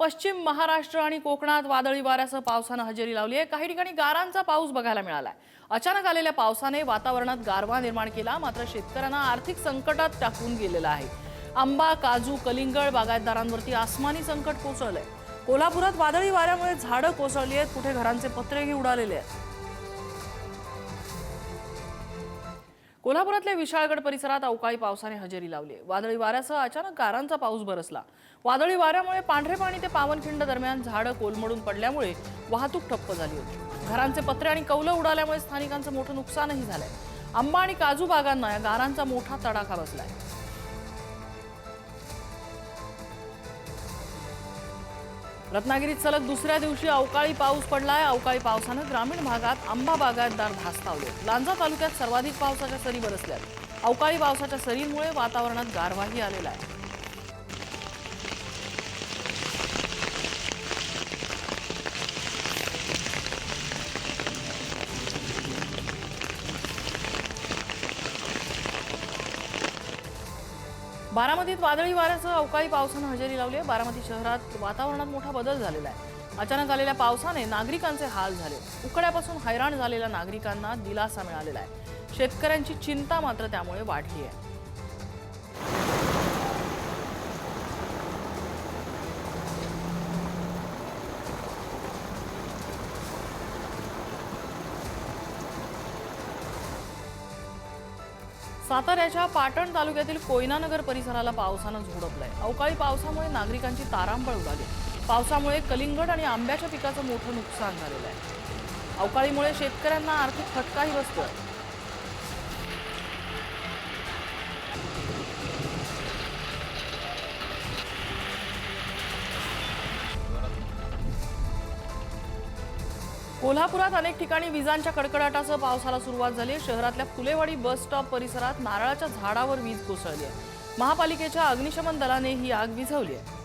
पश्चिम महाराष्ट्र आणि कोकणात वादळी वाऱ्यासह पावसाने हजेरी लावली आहे। काही ठिकाणी गारांचा पाऊस बघायला मिळालाय। अचानक आलेल्या पावसाने वातावरणात गारवा निर्माण केला, मात्र शेतकऱ्यांना आर्थिक संकटात टाकून गेलेला आहे। आंबा, काजू, कलिंगड बागायतदारांवरती आसमानी संकट कोसळलंय। कोल्हापुरात वादळी वाऱ्यामुळे झाडं कोसळली आहेत, कुठे घरांचे पत्रेही उडालेले आहेत। कोल्हापुरातल्या विशाळगड परिसरात अवकाळी पावसाने हजेरी लावली आहे। वादळी वाऱ्यासह अचानक गारांचा पाऊस बरसला। वादळी वाऱ्यामुळे पांढरेपाणी ते पावनखिंड दरम्यान झाडं कोलमडून पडल्यामुळे वाहतूक ठप्प झाली होती। घरांचे पत्रे आणि कौलं उडाल्यामुळे स्थानिकांचं मोठं नुकसानही झालंय। आंबा आणि काजू बागांना या गारांचा मोठा तडाखा बसलाय। रत्नागिरीत सलग दुसऱ्या दिवशी अवकाळी पाऊस पडलाय। अवकाळी पावसाने ग्रामीण भागात आंबा बागायतदार धास्तावले। लांजा तालुक्यात सर्वाधिक पावसाच्या सरी बरसल्यात। अवकाळी पावसाच्या सरींमुळे वातावरणात गारवाही आलेला आहे। बारामतीत वादळी वाऱ्यासह अवकाळी पावसाने हजेरी लावली आहे। बारामती शहरात वातावरणात मोठा बदल झालेला आहे। अचानक आलेल्या पावसाने नागरिकांचे हाल झाले। उकड्यापासून हैराण झालेल्या नागरिकांना दिलासा मिळालेला आहे। शेतकऱ्यांची चिंता मात्र त्यामुळे वाढली आहे। साताऱ्याच्या पाटण तालुक्यातील कोयनानगर परिसराला पावसानं झोडपलंय। अवकाळी पावसामुळे नागरिकांची तारांबळ उडाली। पावसामुळे कलिंगड आणि आंब्याच्या पिकाचं मोठं नुकसान झालेलं आहे। अवकाळीमुळे शेतकऱ्यांना आर्थिक फटकाही बसतोय। कोल्हापुरात अनेक ठिकाणी विजांच्या कडकडाटासह पावसाला सुरुवात झाली आहे। शहरातल्या फुलेवाडी बस स्टॉप परिसरात नारळाच्या झाडावर वीज कोसळली आहे। महापालिकेच्या अग्निशमन दलाने ही आग विझवली आहे।